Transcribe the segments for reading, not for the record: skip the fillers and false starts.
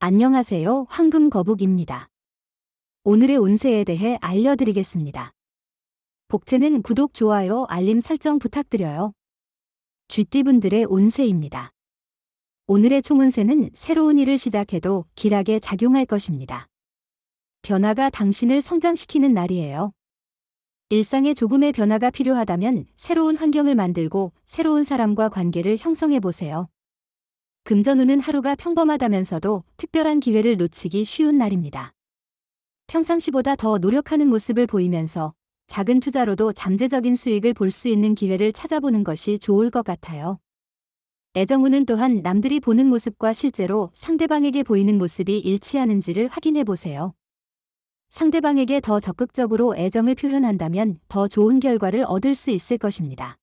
안녕하세요. 황금거북입니다. 오늘의 운세에 대해 알려드리겠습니다. 복채는 구독, 좋아요, 알림 설정 부탁드려요. 쥐띠분들의 운세입니다. 오늘의 총운세는 새로운 일을 시작해도 길하게 작용할 것입니다. 변화가 당신을 성장시키는 날이에요. 일상에 조금의 변화가 필요하다면 새로운 환경을 만들고 새로운 사람과 관계를 형성해보세요. 금전운은 하루가 평범하다면서도 특별한 기회를 놓치기 쉬운 날입니다. 평상시보다 더 노력하는 모습을 보이면서 작은 투자로도 잠재적인 수익을 볼 수 있는 기회를 찾아보는 것이 좋을 것 같아요. 애정운은 또한 남들이 보는 모습과 실제로 상대방에게 보이는 모습이 일치하는지를 확인해 보세요. 상대방에게 더 적극적으로 애정을 표현한다면 더 좋은 결과를 얻을 수 있을 것입니다.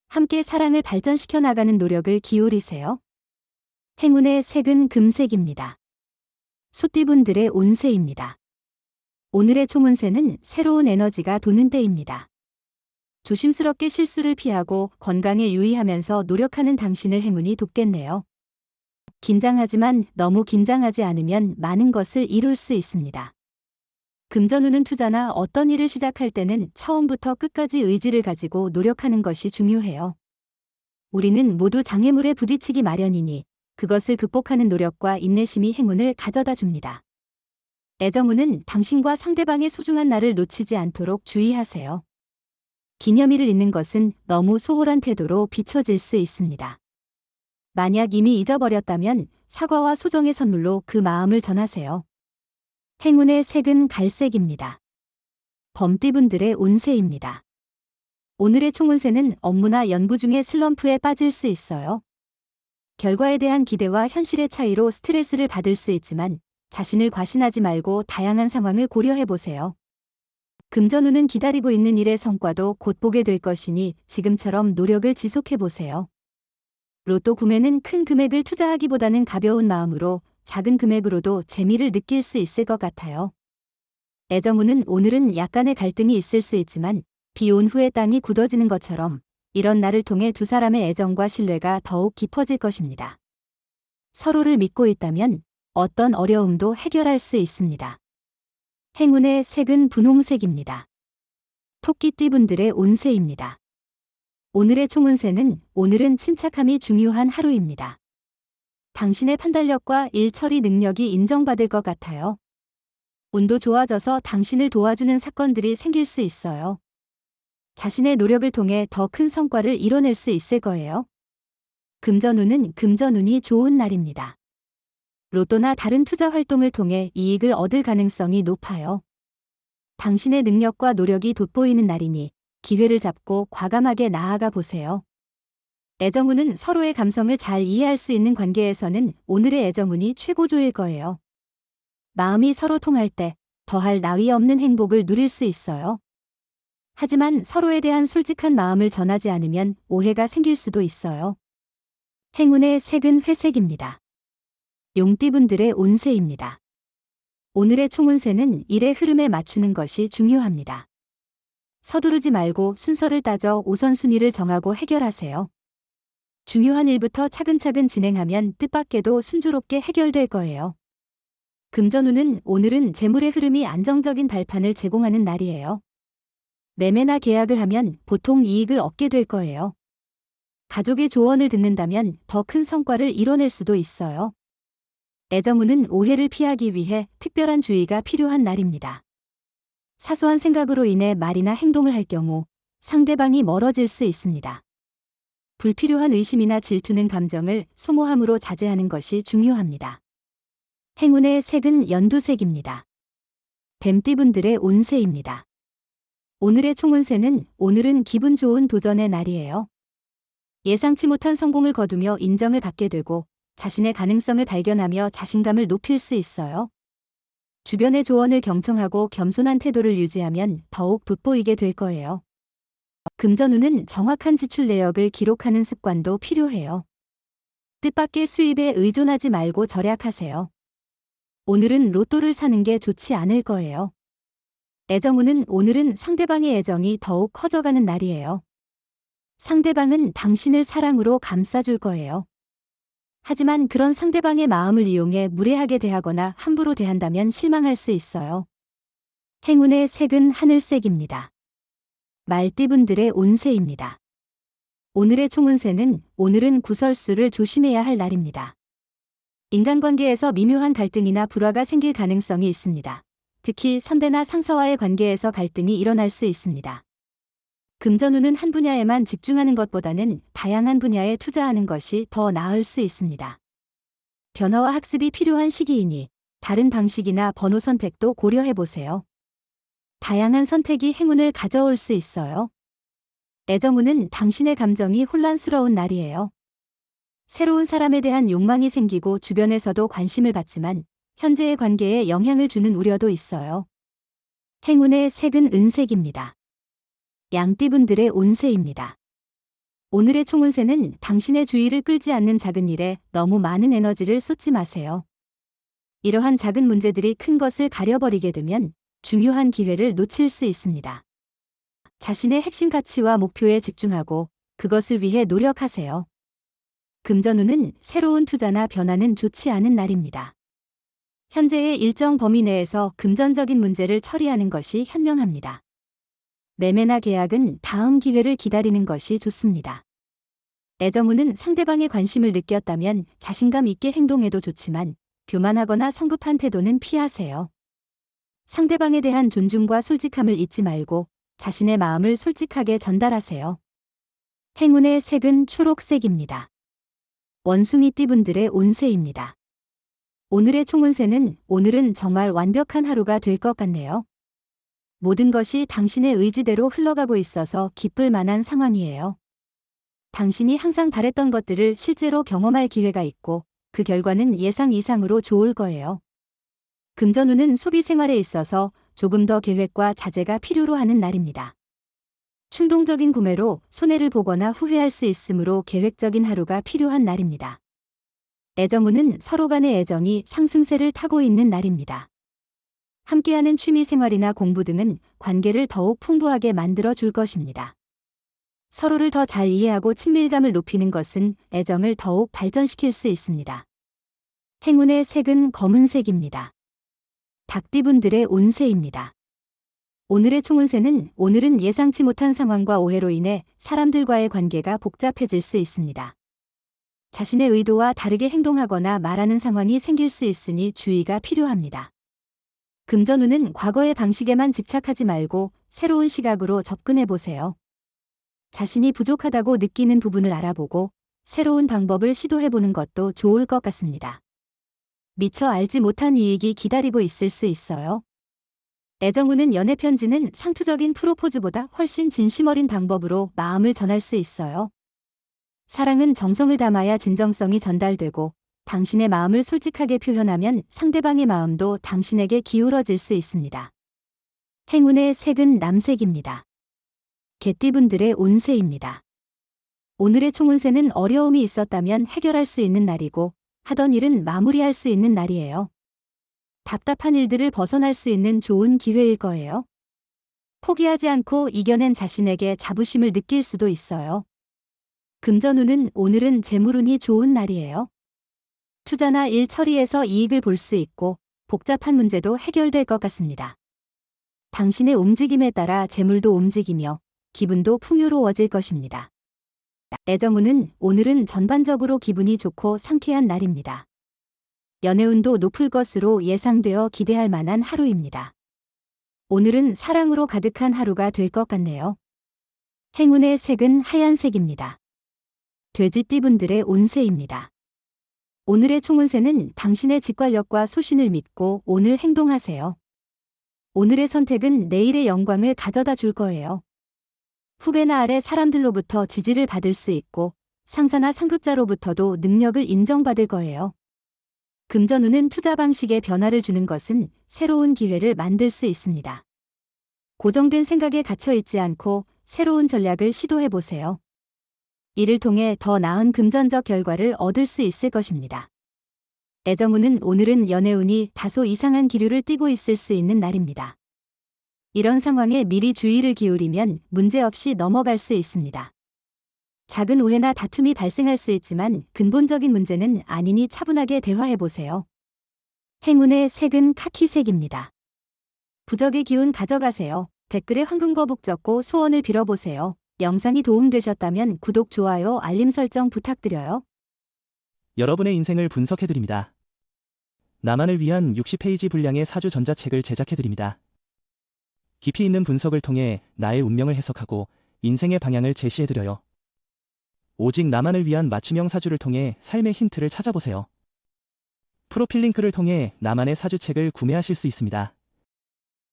함께 사랑을 발전시켜 나가는 노력을 기울이세요. 행운의 색은 금색입니다. 소띠분들의 운세입니다. 오늘의 총운세는 새로운 에너지가 도는 때입니다. 조심스럽게 실수를 피하고 건강에 유의하면서 노력하는 당신을 행운이 돕겠네요. 긴장하지만 너무 긴장하지 않으면 많은 것을 이룰 수 있습니다. 금전운은 투자나 어떤 일을 시작할 때는 처음부터 끝까지 의지를 가지고 노력하는 것이 중요해요. 우리는 모두 장애물에 부딪히기 마련이니 그것을 극복하는 노력과 인내심이 행운을 가져다 줍니다. 애정운은 당신과 상대방의 소중한 날을 놓치지 않도록 주의하세요. 기념일을 잊는 것은 너무 소홀한 태도로 비춰질 수 있습니다. 만약 이미 잊어버렸다면 사과와 소정의 선물로 그 마음을 전하세요. 행운의 색은 갈색입니다. 범띠분들의 운세입니다. 오늘의 총운세는 업무나 연구 중에 슬럼프에 빠질 수 있어요. 결과에 대한 기대와 현실의 차이로 스트레스를 받을 수 있지만 자신을 과신하지 말고 다양한 상황을 고려해 보세요. 금전운은 기다리고 있는 일의 성과도 곧 보게 될 것이니 지금처럼 노력을 지속해 보세요. 로또 구매는 큰 금액을 투자하기보다는 가벼운 마음으로 작은 금액으로도 재미를 느낄 수 있을 것 같아요. 애정운은 오늘은 약간의 갈등이 있을 수 있지만 비 온 후에 땅이 굳어지는 것처럼 이런 날을 통해 두 사람의 애정과 신뢰가 더욱 깊어질 것입니다. 서로를 믿고 있다면 어떤 어려움도 해결할 수 있습니다. 행운의 색은 분홍색입니다. 토끼띠분들의 운세입니다. 오늘의 총운세는 오늘은 침착함이 중요한 하루입니다. 당신의 판단력과 일 처리 능력이 인정받을 것 같아요. 운도 좋아져서 당신을 도와주는 사건들이 생길 수 있어요. 자신의 노력을 통해 더 큰 성과를 이뤄낼 수 있을 거예요. 금전운은 금전운이 좋은 날입니다. 로또나 다른 투자 활동을 통해 이익을 얻을 가능성이 높아요. 당신의 능력과 노력이 돋보이는 날이니 기회를 잡고 과감하게 나아가 보세요. 애정운은 서로의 감성을 잘 이해할 수 있는 관계에서는 오늘의 애정운이 최고조일 거예요. 마음이 서로 통할 때 더할 나위 없는 행복을 누릴 수 있어요. 하지만 서로에 대한 솔직한 마음을 전하지 않으면 오해가 생길 수도 있어요. 행운의 색은 회색입니다. 용띠분들의 운세입니다. 오늘의 총운세는 일의 흐름에 맞추는 것이 중요합니다. 서두르지 말고 순서를 따져 우선순위를 정하고 해결하세요. 중요한 일부터 차근차근 진행하면 뜻밖에도 순조롭게 해결될 거예요. 금전운은 오늘은 재물의 흐름이 안정적인 발판을 제공하는 날이에요. 매매나 계약을 하면 보통 이익을 얻게 될 거예요. 가족의 조언을 듣는다면 더 큰 성과를 이뤄낼 수도 있어요. 애정운은 오해를 피하기 위해 특별한 주의가 필요한 날입니다. 사소한 생각으로 인해 말이나 행동을 할 경우 상대방이 멀어질 수 있습니다. 불필요한 의심이나 질투는 감정을 소모함으로 자제하는 것이 중요합니다. 행운의 색은 연두색입니다. 뱀띠분들의 운세입니다. 오늘의 총운세는 오늘은 기분 좋은 도전의 날이에요. 예상치 못한 성공을 거두며 인정을 받게 되고 자신의 가능성을 발견하며 자신감을 높일 수 있어요. 주변의 조언을 경청하고 겸손한 태도를 유지하면 더욱 돋보이게 될 거예요. 금전운은 정확한 지출 내역을 기록하는 습관도 필요해요. 뜻밖의 수입에 의존하지 말고 절약하세요. 오늘은 로또를 사는 게 좋지 않을 거예요. 애정운은 오늘은 상대방의 애정이 더욱 커져가는 날이에요. 상대방은 당신을 사랑으로 감싸줄 거예요. 하지만 그런 상대방의 마음을 이용해 무례하게 대하거나 함부로 대한다면 실망할 수 있어요. 행운의 색은 하늘색입니다. 말띠분들의 운세입니다. 오늘의 총운세는 오늘은 구설수를 조심해야 할 날입니다. 인간관계에서 미묘한 갈등이나 불화가 생길 가능성이 있습니다. 특히 선배나 상사와의 관계에서 갈등이 일어날 수 있습니다. 금전운은 한 분야에만 집중하는 것보다는 다양한 분야에 투자하는 것이 더 나을 수 있습니다. 변화와 학습이 필요한 시기이니 다른 방식이나 번호 선택도 고려해보세요. 다양한 선택이 행운을 가져올 수 있어요. 애정운은 당신의 감정이 혼란스러운 날이에요. 새로운 사람에 대한 욕망이 생기고 주변에서도 관심을 받지만 현재의 관계에 영향을 주는 우려도 있어요. 행운의 색은 은색입니다. 양띠분들의 운세입니다. 오늘의 총운세는 당신의 주의를 끌지 않는 작은 일에 너무 많은 에너지를 쏟지 마세요. 이러한 작은 문제들이 큰 것을 가려버리게 되면 중요한 기회를 놓칠 수 있습니다. 자신의 핵심 가치와 목표에 집중하고 그것을 위해 노력하세요. 금전운은 새로운 투자나 변화는 좋지 않은 날입니다. 현재의 일정 범위 내에서 금전적인 문제를 처리하는 것이 현명합니다. 매매나 계약은 다음 기회를 기다리는 것이 좋습니다. 애정운은 상대방의 관심을 느꼈다면 자신감 있게 행동해도 좋지만 교만하거나 성급한 태도는 피하세요. 상대방에 대한 존중과 솔직함을 잊지 말고 자신의 마음을 솔직하게 전달하세요. 행운의 색은 초록색입니다. 원숭이띠분들의 운세입니다. 오늘의 총운세는 오늘은 정말 완벽한 하루가 될 것 같네요. 모든 것이 당신의 의지대로 흘러가고 있어서 기쁠 만한 상황이에요. 당신이 항상 바랬던 것들을 실제로 경험할 기회가 있고 그 결과는 예상 이상으로 좋을 거예요. 금전운은 소비 생활에 있어서 조금 더 계획과 자제가 필요로 하는 날입니다. 충동적인 구매로 손해를 보거나 후회할 수 있으므로 계획적인 하루가 필요한 날입니다. 애정운은 서로 간의 애정이 상승세를 타고 있는 날입니다. 함께하는 취미 생활이나 공부 등은 관계를 더욱 풍부하게 만들어 줄 것입니다. 서로를 더 잘 이해하고 친밀감을 높이는 것은 애정을 더욱 발전시킬 수 있습니다. 행운의 색은 검은색입니다. 닭띠분들의 운세입니다. 오늘의 총운세는 오늘은 예상치 못한 상황과 오해로 인해 사람들과의 관계가 복잡해질 수 있습니다. 자신의 의도와 다르게 행동하거나 말하는 상황이 생길 수 있으니 주의가 필요합니다. 금전운은 과거의 방식에만 집착하지 말고 새로운 시각으로 접근해 보세요. 자신이 부족하다고 느끼는 부분을 알아보고 새로운 방법을 시도해 보는 것도 좋을 것 같습니다. 미처 알지 못한 이익이 기다리고 있을 수 있어요. 애정운은 연애 편지는 상투적인 프로포즈보다 훨씬 진심 어린 방법으로 마음을 전할 수 있어요. 사랑은 정성을 담아야 진정성이 전달되고 당신의 마음을 솔직하게 표현하면 상대방의 마음도 당신에게 기울어질 수 있습니다. 행운의 색은 남색입니다. 개띠분들의 운세입니다. 오늘의 총운세는 어려움이 있었다면 해결할 수 있는 날이고 하던 일은 마무리할 수 있는 날이에요. 답답한 일들을 벗어날 수 있는 좋은 기회일 거예요. 포기하지 않고 이겨낸 자신에게 자부심을 느낄 수도 있어요. 금전운은 오늘은 재물운이 좋은 날이에요. 투자나 일 처리에서 이익을 볼 수 있고 복잡한 문제도 해결될 것 같습니다. 당신의 움직임에 따라 재물도 움직이며 기분도 풍요로워질 것입니다. 애정운은 오늘은 전반적으로 기분이 좋고 상쾌한 날입니다. 연애운도 높을 것으로 예상되어 기대할 만한 하루입니다. 오늘은 사랑으로 가득한 하루가 될 것 같네요. 행운의 색은 하얀색입니다. 돼지띠분들의 운세입니다. 오늘의 총운세는 당신의 직관력과 소신을 믿고 오늘 행동하세요. 오늘의 선택은 내일의 영광을 가져다 줄 거예요. 후배나 아래 사람들로부터 지지를 받을 수 있고 상사나 상급자로부터도 능력을 인정받을 거예요. 금전운은 투자 방식에 변화를 주는 것은 새로운 기회를 만들 수 있습니다. 고정된 생각에 갇혀 있지 않고 새로운 전략을 시도해 보세요. 이를 통해 더 나은 금전적 결과를 얻을 수 있을 것입니다. 애정운은 오늘은 연애운이 다소 이상한 기류를 띠고 있을 수 있는 날입니다. 이런 상황에 미리 주의를 기울이면 문제없이 넘어갈 수 있습니다. 작은 오해나 다툼이 발생할 수 있지만 근본적인 문제는 아니니 차분하게 대화해보세요. 행운의 색은 카키색입니다. 부적의 기운 가져가세요. 댓글에 황금거북 적고 소원을 빌어보세요. 영상이 도움되셨다면 구독, 좋아요, 알림 설정 부탁드려요. 여러분의 인생을 분석해드립니다. 나만을 위한 60페이지 분량의 사주 전자책을 제작해드립니다. 깊이 있는 분석을 통해 나의 운명을 해석하고 인생의 방향을 제시해드려요. 오직 나만을 위한 맞춤형 사주를 통해 삶의 힌트를 찾아보세요. 프로필 링크를 통해 나만의 사주책을 구매하실 수 있습니다.